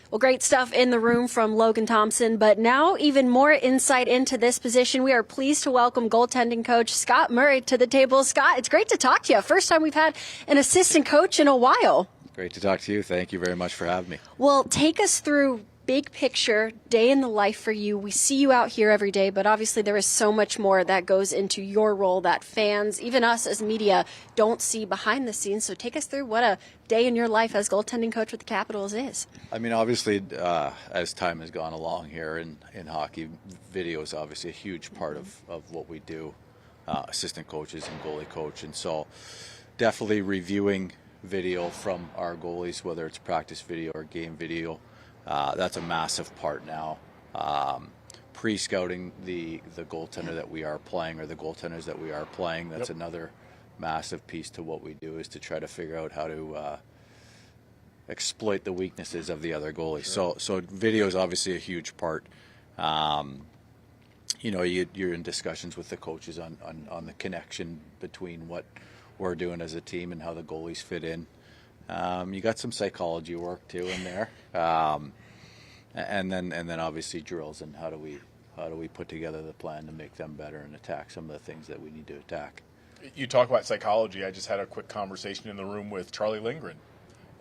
Well, great stuff in the room from Logan Thompson, but now even more insight into this position. We are pleased to welcome goaltending coach Scott Murray to the table. Scott, it's great to talk to you. First time we've had an assistant coach in a while. Great to talk to you. Thank you very much for having me. Well, take us through big picture, day in the life for you. We see you out here every day, but obviously there is so much more that goes into your role that fans, even us as media, don't see behind the scenes. So take us through what a day in your life as goaltending coach with the Capitals is. I mean, obviously, as time has gone along here in hockey, video is obviously a huge part of what we do, assistant coaches and goalie coach. And so definitely reviewing video from our goalies, whether it's practice video or game video. That's a massive part now. Pre-scouting the goaltender that we are playing or the goaltenders that we are playing, that's another massive piece to what we do, is to try to figure out how to exploit the weaknesses of the other goalie. Sure. So video is obviously a huge part. You know, you're in discussions with the coaches on the connection between what we're doing as a team and how the goalies fit in. You got some psychology work too in there, and then obviously drills and how do we put together the plan to make them better and attack some of the things that we need to attack. You talk about psychology. I just had a quick conversation in the room with Charlie Lindgren,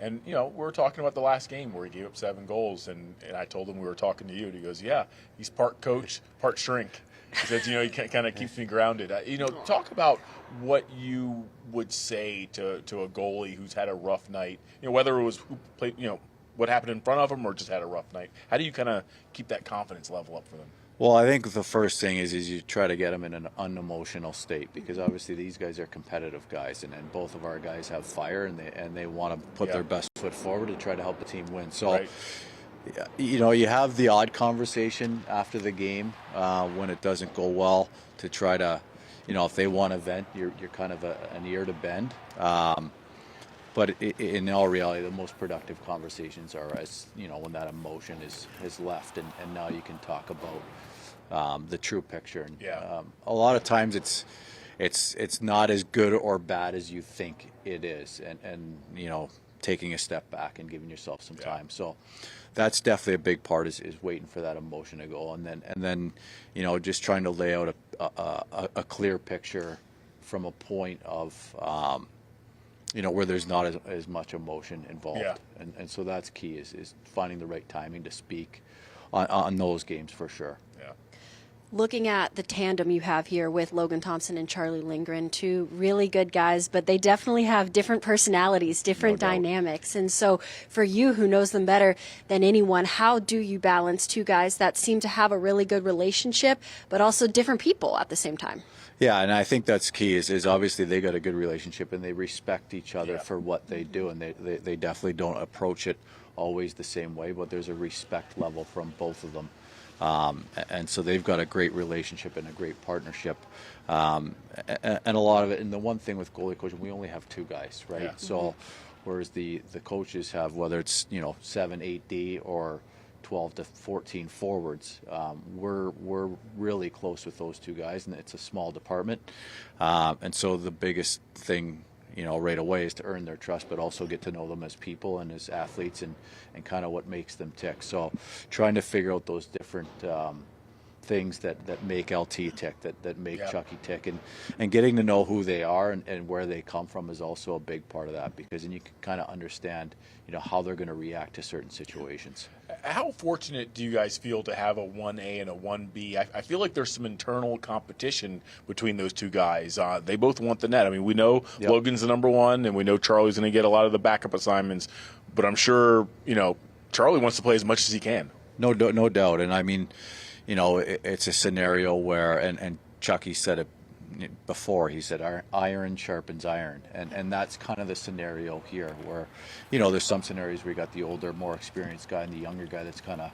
and you know we were talking about the last game where he gave up 7 goals, and I told him we were talking to you, and he goes, "Yeah, he's part coach, part shrink." He says, "You know, he kind of keeps me grounded." You know, talk about what you would say to a goalie who's had a rough night. You know, whether it was who played, you know, what happened in front of him or just had a rough night. How do you kind of keep that confidence level up for them? Well, I think the first thing is you try to get them in an unemotional state, because obviously these guys are competitive guys, and both of our guys have fire, and they want to put their best foot forward to try to help the team win. So. Right. You know, you have the odd conversation after the game when it doesn't go well to try to, you know, if they want to vent, you're kind of an ear to bend. But in all reality, the most productive conversations are, as you know, when that emotion is left, and now you can talk about the true picture. And a lot of times it's not as good or bad as you think it is, and you know, taking a step back and giving yourself some time. So that's definitely a big part, is waiting for that emotion to go, and then you know, just trying to lay out a clear picture from a point of you know, where there's not as much emotion involved. And so that's key, is finding the right timing to speak on those games for sure. Looking at the tandem you have here with Logan Thompson and Charlie Lindgren, two really good guys, but they definitely have different personalities, different dynamics. And so for you, who knows them better than anyone, how do you balance two guys that seem to have a really good relationship, but also different people at the same time? Yeah, and I think that's key, is obviously they got a good relationship and they respect each other for what they do, and they definitely don't approach it always the same way, but there's a respect level from both of them. And so they've got a great relationship and a great partnership, and a lot of it. And the one thing with goalie coaching, we only have 2 guys, right? So whereas the coaches have, whether it's, you know, 7, 8D or 12 to 14 forwards, we're really close with those 2 guys, and it's a small department. And so the biggest thing, you know, right away is to earn their trust, but also get to know them as people and as athletes, and kind of what makes them tick. So trying to figure out those different things that make LT tick, that make Chucky tick, and getting to know who they are and where they come from is also a big part of that, because then you can kind of understand, you know, how they're going to react to certain situations. How fortunate do you guys feel to have a 1A and a 1B? I feel like there's some internal competition between those 2 guys. They both want the net. I mean, we know Logan's the number 1, and we know Charlie's going to get a lot of the backup assignments, but I'm sure, you know, Charlie wants to play as much as he can. No doubt. And I mean, you know, it's a scenario where, and Chucky said it before, he said iron sharpens iron, and that's kind of the scenario here, where, you know, there's some scenarios where you got the older, more experienced guy and the younger guy that's kind of,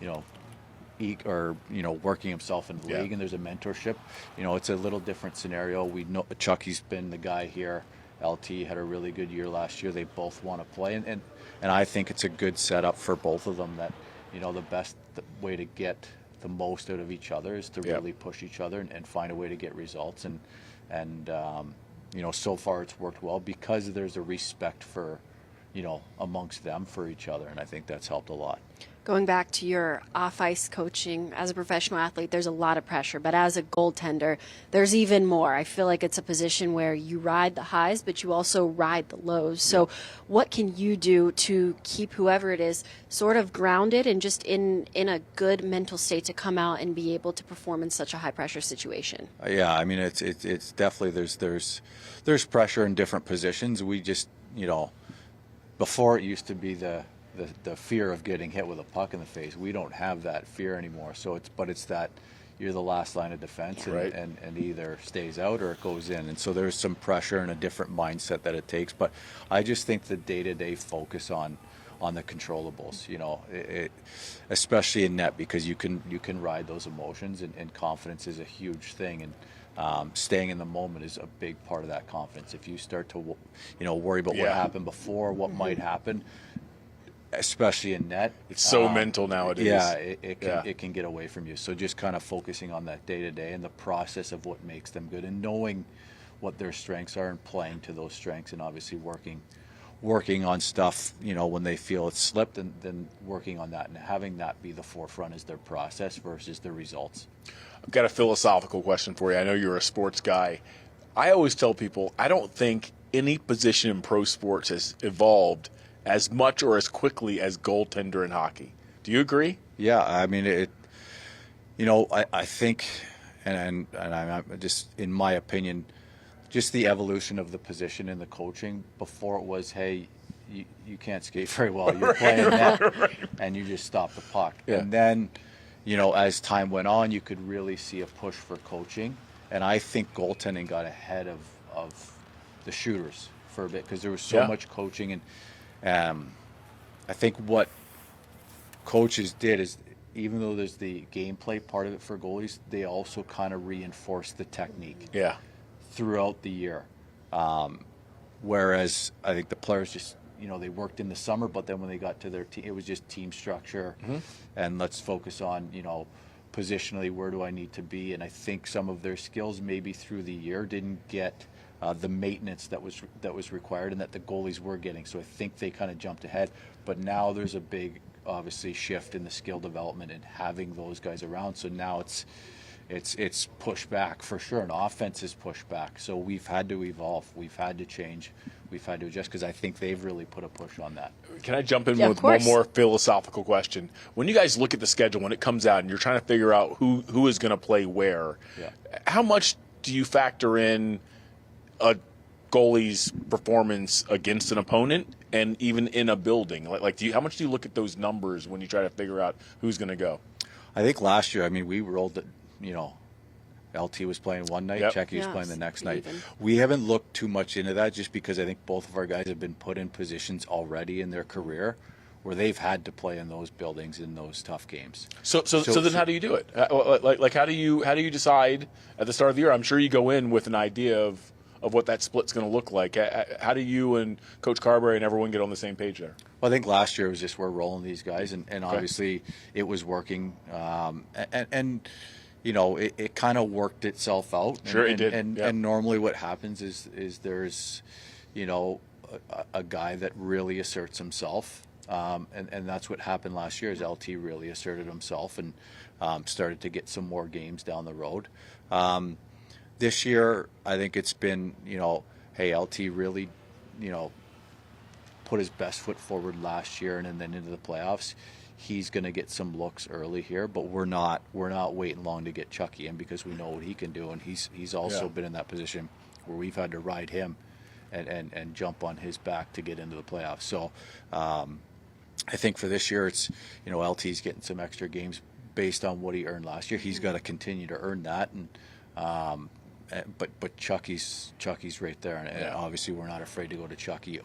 you know, working himself in the league, and there's a mentorship. You know, it's a little different scenario. We know Chucky's been the guy here. LT had a really good year last year. They both want to play, and I think it's a good setup for both of them, that, you know, the best way to get the most out of each other is to really push each other and find a way to get results, and you know, so far it's worked well, because there's a respect for amongst them for each other, and I think that's helped a lot. Going back to your off-ice coaching, as a professional athlete, there's a lot of pressure. But as a goaltender, there's even more. I feel like it's a position where you ride the highs, but you also ride the lows. So what can you do to keep whoever it is sort of grounded and just in a good mental state to come out and be able to perform in such a high-pressure situation? Yeah, I mean, it's definitely, there's pressure in different positions. We just, before it used to be the fear of getting hit with a puck in the face. We don't have that fear anymore. So it's that you're the last line of defense, Right. and either stays out or it goes in. And so there's some pressure and a different mindset that it takes. But I just think the day-to-day focus on the controllables, especially in net, because you can ride those emotions, and confidence is a huge thing. And staying in the moment is a big part of that confidence. If you start to, worry about what happened before, what might happen, especially in net, It's so mental nowadays. Yeah, it can get away from you. So just kind of focusing on that day to day and the process of what makes them good, and knowing what their strengths are and playing to those strengths, and obviously working on stuff, when they feel it's slipped, and then working on that and having that be the forefront as their process versus the results. I've got a philosophical question for you. I know you're a sports guy. I always tell people I don't think any position in pro sports has evolved as much or as quickly as goaltender in hockey. Do you agree? Yeah, I mean I think, and I'm just, in my opinion, just the evolution of the position in the coaching. Before it was, hey, you can't skate very well, you're playing net, and you just stop the puck. Yeah. And then, as time went on, you could really see a push for coaching, and I think goaltending got ahead of the shooters for a bit, because there was so much coaching. And I think what coaches did is, even though there's the gameplay part of it for goalies, they also kind of reinforced the technique throughout the year. Whereas I think the players just, they worked in the summer, but then when they got to their team, it was just team structure, and let's focus on, positionally, where do I need to be? And I think some of their skills maybe through the year didn't get the maintenance that was required, and that the goalies were getting. So I think they kind of jumped ahead. But now there's a big, obviously, shift in the skill development and having those guys around. So now it's pushed back for sure, and offense is pushed back. So we've had to evolve, we've had to change, we've had to adjust, because I think they've really put a push on that. Can I jump in with one more philosophical question? When you guys look at the schedule, when it comes out and you're trying to figure out who is going to play where, how much do you factor in a goalie's performance against an opponent, and even in a building? How much do you look at those numbers when you try to figure out who's going to go? I think last year, we rolled it, LT was playing one night, Checky was playing the next night. We haven't looked too much into that, just because I think both of our guys have been put in positions already in their career where they've had to play in those buildings, in those tough games. So then how do you do it? How do you decide at the start of the year? I'm sure you go in with an idea of what that split's going to look like. How do you and Coach Carberry and everyone get on the same page there? Well, I think last year was just, we're rolling these guys, and obviously it was working, and it kind of worked itself out. Sure, and, it did. And normally what happens is there's a guy that really asserts himself, and that's what happened last year. Is LT really asserted himself and started to get some more games down the road. This year, I think it's been, hey, LT really, put his best foot forward last year, and then into the playoffs. He's going to get some looks early here, but we're not waiting long to get Chucky in, because we know what he can do, and he's also been in that position where we've had to ride him and jump on his back to get into the playoffs. So I think for this year, it's, LT's getting some extra games based on what he earned last year. He's got to continue to earn that, and but Chucky's right there, and obviously we're not afraid to go to Chucky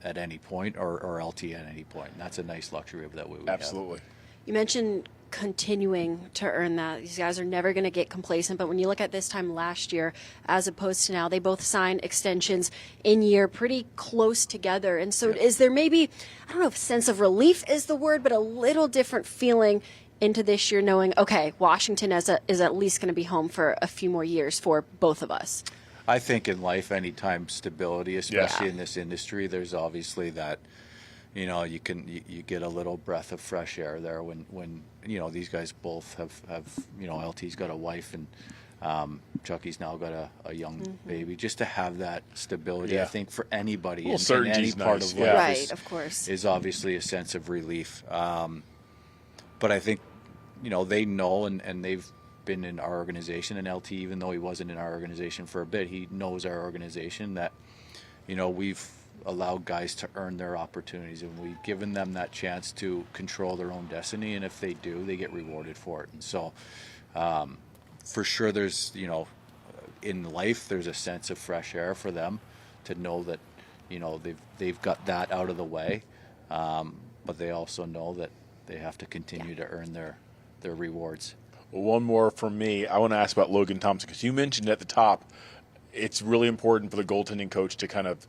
at any point, or LT at any point, and that's a nice luxury of that way we Absolutely. have. You mentioned continuing to earn that. These guys are never going to get complacent, but when you look at this time last year as opposed to now, they both signed extensions in year pretty close together. And so is there maybe, I don't know if sense of relief is the word, but a little different feeling into this year, knowing, okay, Washington is at least going to be home for a few more years for both of us? I think in life, anytime stability, especially Yeah. in this industry, there's obviously that, you get a little breath of fresh air there when these guys both have LT's got a wife and Chucky's now got a young baby. Just to have that stability, I think for anybody Well, in any certainty's part nice, of yeah. life Right, of course. is obviously a sense of relief. But I think, they know and they've been in our organization, and LT, even though he wasn't in our organization for a bit, he knows our organization, that, we've allowed guys to earn their opportunities, and we've given them that chance to control their own destiny, and if they do, they get rewarded for it. And so for sure there's, in life, there's a sense of fresh air for them to know that, they've got that out of the way, but they also know that they have to continue to earn their rewards. Well, one more from me. I want to ask about Logan Thompson, because you mentioned at the top it's really important for the goaltending coach to kind of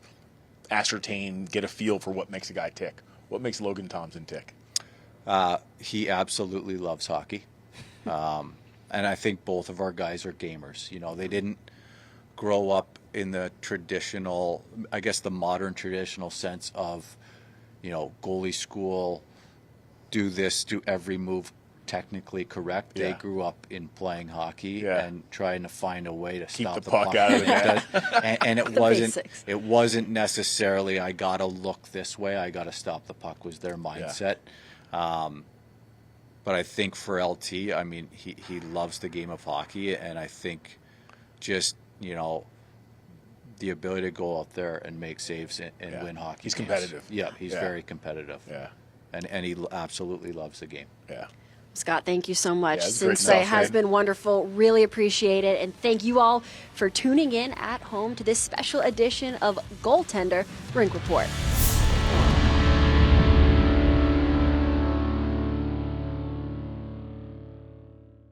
ascertain, get a feel for what makes a guy tick. What makes Logan Thompson tick? He absolutely loves hockey. And I think both of our guys are gamers. They didn't grow up in the traditional, I guess the modern traditional sense of, goalie school, do this, do every move technically correct. Yeah. They grew up in playing hockey Yeah. and trying to find a way to Keep stop the puck out of the net. and it The wasn't basics. it wasn't necessarily I gotta look this way, I gotta stop the puck was their mindset. But I think for LT, I mean, he loves the game of hockey, and I think just, the ability to go out there and make saves and Yeah. win hockey He's games. competitive. Yeah, he's Yeah. very competitive. Yeah. And he absolutely loves the game. Yeah. Scott, thank you so much. Yeah, it's great Sensei stuff, has man. been wonderful. Really appreciate it. And thank you all for tuning in at home to this special edition of Goaltender Rink Report.